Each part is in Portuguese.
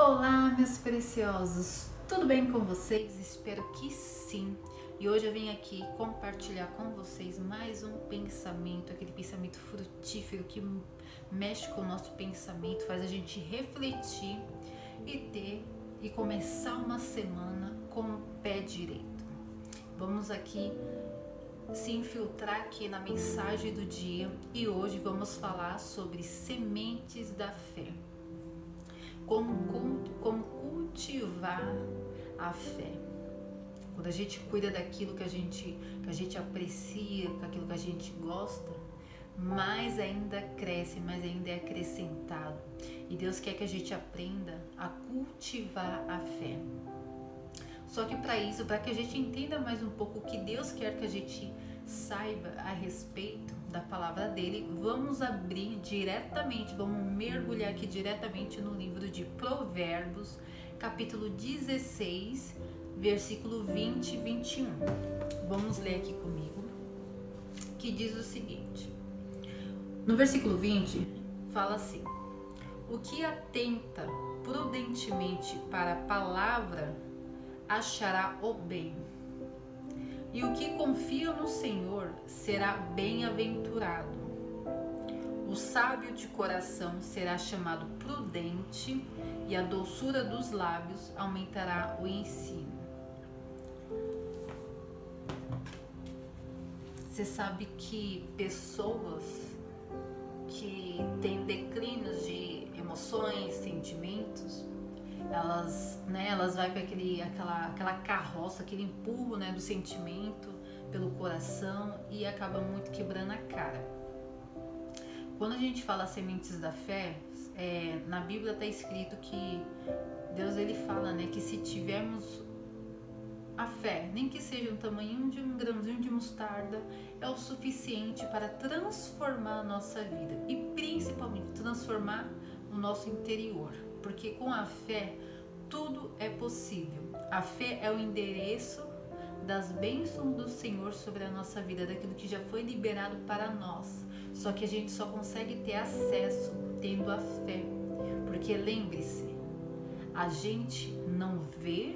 Olá, meus preciosos, tudo bem com vocês? Espero que sim. E hoje eu vim aqui compartilhar com vocês mais um pensamento, aquele pensamento frutífero que mexe com o nosso pensamento, faz a gente refletir e começar uma semana com o pé direito. Vamos aqui se infiltrar aqui na mensagem do dia e hoje vamos falar sobre sementes da fé. Como cultivar a fé. Quando a gente cuida daquilo que a gente aprecia, daquilo que a gente gosta, mais ainda cresce, mais ainda é acrescentado. E Deus quer que a gente aprenda a cultivar a fé. Só que para isso, para que a gente entenda mais um pouco o que Deus quer que a gente saiba a respeito da palavra dele, vamos abrir diretamente, vamos mergulhar aqui diretamente no livro de Provérbios, capítulo 16, versículo 20 e 21. Vamos ler aqui comigo, que diz o seguinte. No versículo 20, fala assim: o que atenta prudentemente para a palavra achará o bem, e o que confia no Senhor será bem-aventurado. O sábio de coração será chamado prudente, e a doçura dos lábios aumentará o ensino. Você sabe que pessoas que têm declínios de emoções, sentimentos, elas vai para aquela carroça, aquele empurro, né, do sentimento pelo coração e acaba muito quebrando a cara. Quando a gente fala sementes da fé, na Bíblia está escrito que Deus ele fala, né, que se tivermos a fé, nem que seja um tamanho de um grãozinho de mostarda, é o suficiente para transformar a nossa vida e principalmente transformar o nosso interior. Porque com a fé tudo é possível. A fé é o endereço das bênçãos do Senhor sobre a nossa vida, daquilo que já foi liberado para nós. Só que a gente só consegue ter acesso tendo a fé. Porque lembre-se, a gente não vê,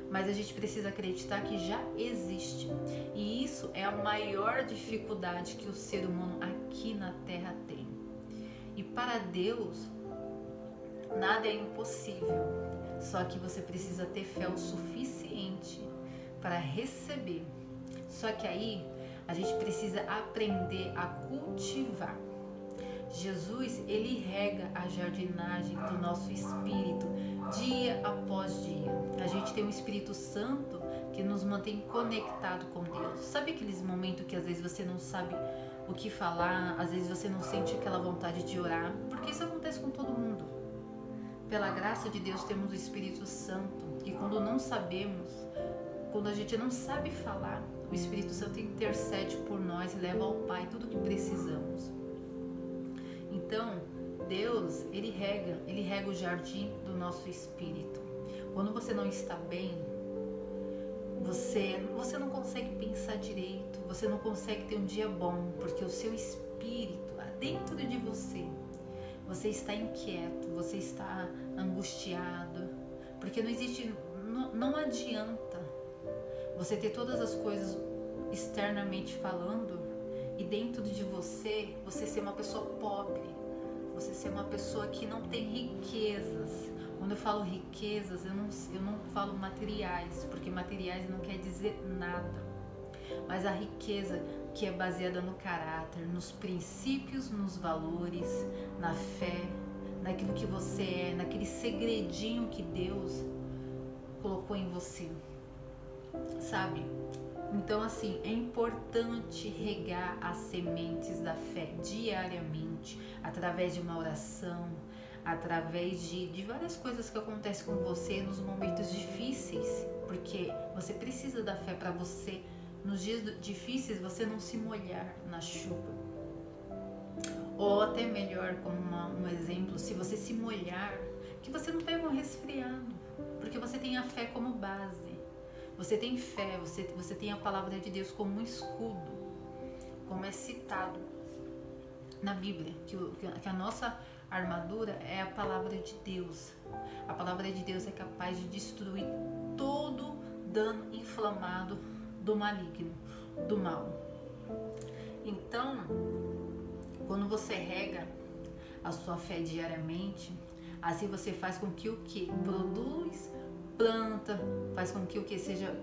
mas a gente precisa acreditar que já existe. E isso é a maior dificuldade que o ser humano aqui na Terra tem. E para Deus, nada é impossível, só que você precisa ter fé o suficiente para receber. Só que aí a gente precisa aprender a cultivar. Jesus, ele rega a jardinagem do nosso espírito dia após dia. A gente tem um Espírito Santo que nos mantém conectado com Deus. Sabe aqueles momentos que às vezes você não sabe o que falar, às vezes você não sente aquela vontade de orar? Porque isso acontece com todo mundo. Pela graça de Deus temos o Espírito Santo, e quando não sabemos, quando a gente não sabe falar, o Espírito Santo intercede por nós e leva ao Pai tudo o que precisamos. Então, Deus, ele rega o jardim do nosso espírito. Quando você não está bem, você não consegue pensar direito, você não consegue ter um dia bom, porque o seu espírito, dentro de você está inquieto, você está angustiado, porque não adianta você ter todas as coisas externamente falando e dentro de você ser uma pessoa pobre, você ser uma pessoa que não tem riquezas. Quando eu falo riquezas, eu não falo materiais, porque materiais não quer dizer nada, mas a riqueza que é baseada no caráter, nos princípios, nos valores, na fé, naquilo que você é, naquele segredinho que Deus colocou em você, sabe? Então assim, é importante regar as sementes da fé diariamente, através de uma oração, através de várias coisas que acontecem com você nos momentos difíceis, porque você precisa da fé para você, nos dias difíceis, você não se molhar na chuva. Ou até melhor, como um exemplo, se você se molhar, que você não pega um resfriado, porque você tem a fé como base. Você tem fé, você tem a palavra de Deus como um escudo, como é citado na Bíblia, que a nossa armadura é a palavra de Deus. A palavra de Deus é capaz de destruir todo dano inflamado do maligno, do mal. Então, quando você rega a sua fé diariamente, assim você faz com que o que produz planta, faz com que o que seja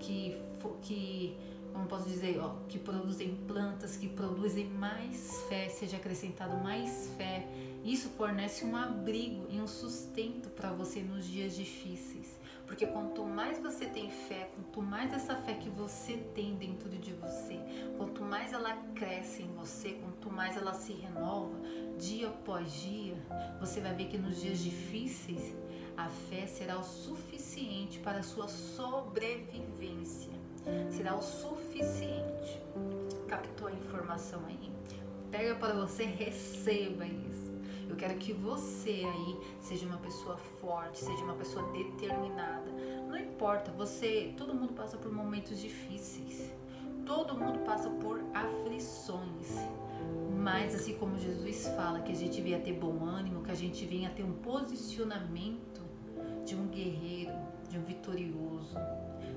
como posso dizer, que produzem plantas, que produzem mais fé, seja acrescentado mais fé. Isso fornece um abrigo e um sustento para você nos dias difíceis. Porque quanto mais você tem fé, quanto mais essa fé que você tem dentro de você, quanto mais ela cresce em você, quanto mais ela se renova, dia após dia, você vai ver que nos dias difíceis, a fé será o suficiente para a sua sobrevivência. Será o suficiente. Captou a informação aí? Pega para você, receba isso. Eu quero que você aí seja uma pessoa forte, seja uma pessoa determinada. Não importa, todo mundo passa por momentos difíceis. Todo mundo passa por aflições. Mas assim como Jesus fala que a gente venha ter bom ânimo, que a gente venha ter um posicionamento de um guerreiro, de um vitorioso.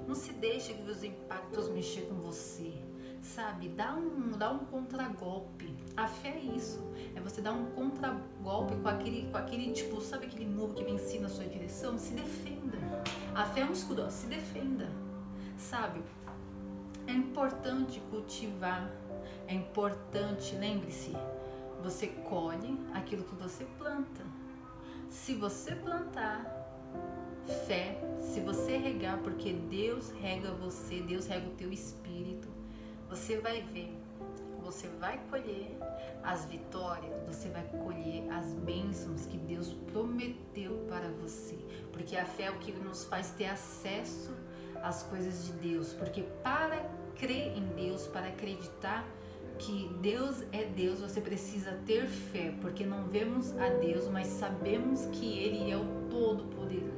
Não se deixe que os impactos mexer com você, sabe? Dá um contragolpe. A fé é isso, é você dar um contragolpe com aquele tipo, sabe aquele murro que vem assim na sua direção? Se defenda. A fé é um escudo, se defenda, sabe? É importante cultivar, é importante, lembre-se, você colhe aquilo que você planta. Se você plantar fé, se você regar, porque Deus rega você, Deus rega o teu espírito, você vai ver, você vai colher as vitórias, você vai colher as bênçãos que Deus prometeu para você, porque a fé é o que nos faz ter acesso às coisas de Deus, porque para crer em Deus, para acreditar que Deus é Deus, você precisa ter fé, porque não vemos a Deus, mas sabemos que Ele é o Todo-Poderoso.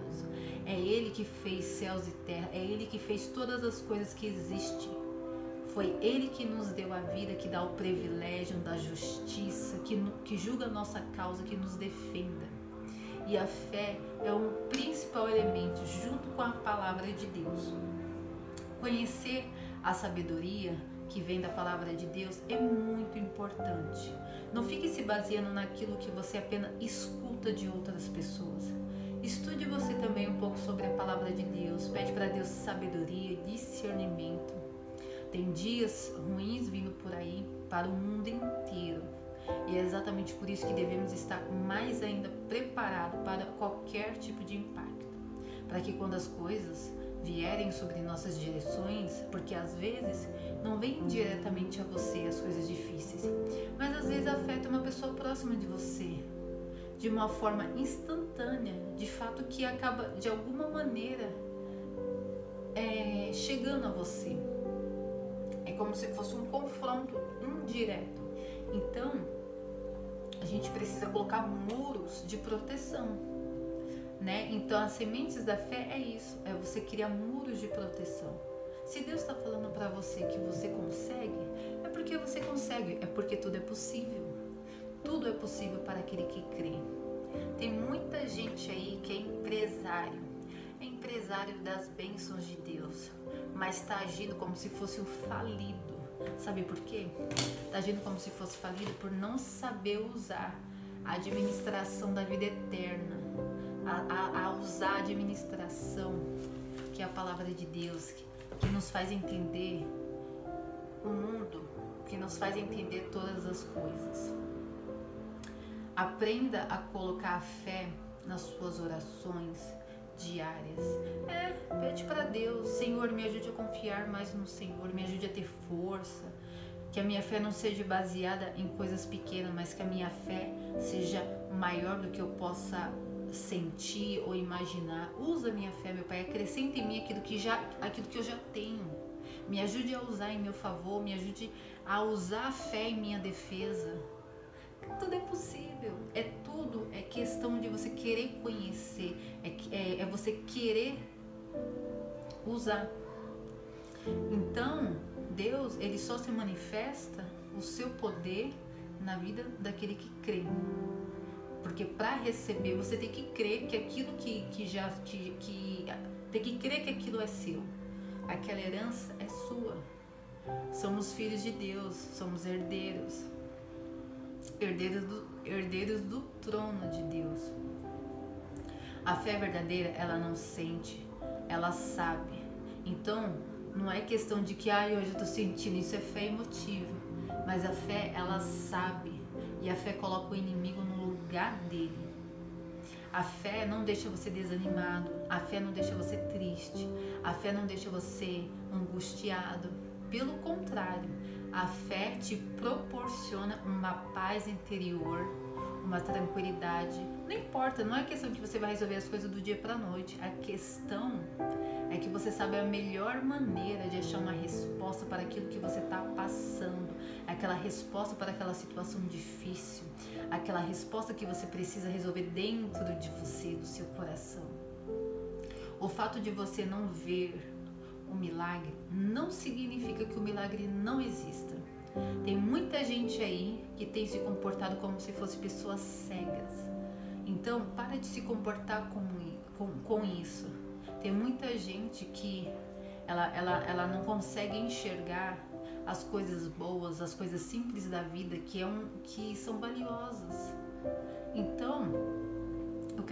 É Ele que fez céus e terra, é Ele que fez todas as coisas que existem. Foi Ele que nos deu a vida, que dá o privilégio da justiça, que julga a nossa causa, que nos defenda. E a fé é um principal elemento, junto com a palavra de Deus. Conhecer a sabedoria que vem da palavra de Deus é muito importante. Não fique se baseando naquilo que você apenas escuta de outras pessoas. Estude você também um pouco sobre a palavra de Deus. Pede para Deus sabedoria, discernimento. Tem dias ruins vindo por aí para o mundo inteiro. E é exatamente por isso que devemos estar mais ainda preparados para qualquer tipo de impacto. Para que quando as coisas vierem sobre nossas direções, porque às vezes não vem diretamente a você as coisas difíceis, mas às vezes afeta uma pessoa próxima de você, de uma forma instantânea, de fato que acaba de alguma maneira chegando a você. É como se fosse um confronto indireto. Então, a gente precisa colocar muros de proteção, né? Então, as sementes da fé é isso, é você criar muros de proteção. Se Deus está falando para você que você consegue, é porque você consegue, é porque tudo é possível. Tudo é possível para aquele que crê. Tem muita gente aí que é empresário das bênçãos de Deus, mas está agindo como se fosse um falido. Sabe por quê? Está agindo como se fosse falido por não saber usar a administração da vida eterna, a usar a administração, que é a palavra de Deus, que nos faz entender o mundo, que nos faz entender todas as coisas. Aprenda a colocar a fé nas suas orações diárias. Pede para Deus: Senhor, me ajude a confiar mais no Senhor, me ajude a ter força, que a minha fé não seja baseada em coisas pequenas, mas que a minha fé seja maior do que eu possa sentir ou imaginar. Usa a minha fé, meu Pai, acrescenta em mim aquilo que eu já tenho. Me ajude a usar em meu favor, me ajude a usar a fé em minha defesa. Tudo é possível, é questão de você querer conhecer, é você querer usar. Então, Deus, Ele só se manifesta o seu poder na vida daquele que crê. Porque para receber você tem que crer que aquilo tem que crer que aquilo é seu. Aquela herança é sua. Somos filhos de Deus, somos herdeiros. Herdeiros do trono de Deus. A fé verdadeira, ela não sente, ela sabe. Então, não é questão de que hoje eu tô sentindo, isso é fé emotiva. Mas a fé, ela sabe. E a fé coloca o inimigo no lugar dele. A fé não deixa você desanimado. A fé não deixa você triste. A fé não deixa você angustiado. Pelo contrário, a fé te proporciona uma paz interior, uma tranquilidade. Não importa, não é questão que você vai resolver as coisas do dia para a noite. A questão é que você sabe a melhor maneira de achar uma resposta para aquilo que você está passando, aquela resposta para aquela situação difícil, aquela resposta que você precisa resolver dentro de você, do seu coração. O fato de você não ver o milagre não significa que o milagre não exista. Tem muita gente aí que tem se comportado como se fossem pessoas cegas. Então, para de se comportar com isso. Tem muita gente que ela não consegue enxergar as coisas boas, as coisas simples da vida que são valiosas. Então, eu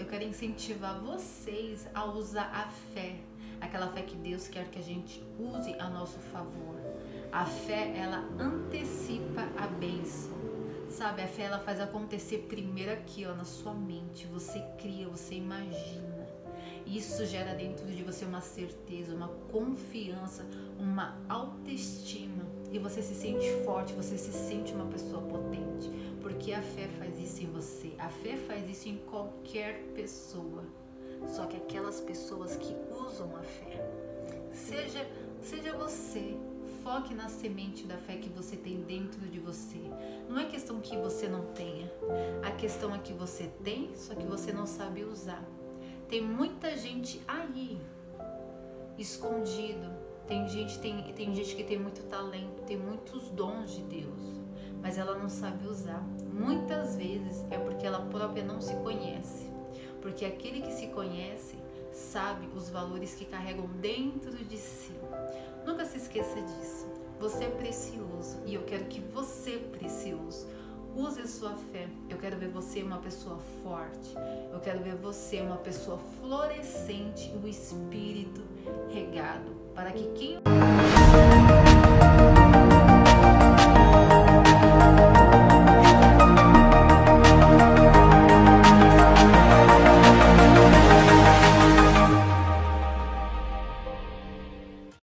quero incentivar vocês a usar a fé, aquela fé que Deus quer que a gente use a nosso favor. A fé, ela antecipa a bênção. Sabe, a fé, ela faz acontecer primeiro aqui, na sua mente. Você cria, você imagina. Isso gera dentro de você uma certeza, uma confiança, uma autoestima. E você se sente forte, você se sente uma pessoa potente. Porque a fé faz isso em você. A fé faz isso em qualquer pessoa. Só que aquelas pessoas que usam a fé. Seja você. Foque na semente da fé que você tem dentro de você. Não é questão que você não tenha. A questão é que você tem, só que você não sabe usar. Tem muita gente aí, escondido. Tem gente que tem muito talento, tem muitos dons de Deus, mas ela não sabe usar. Muitas vezes é porque ela própria não se conhece. Porque aquele que se conhece sabe os valores que carregam dentro de si. Nunca se esqueça disso. Você é precioso e eu quero que você, precioso, use a sua fé. Eu quero ver você uma pessoa forte. Eu quero ver você uma pessoa florescente e o espírito regado. Para que quem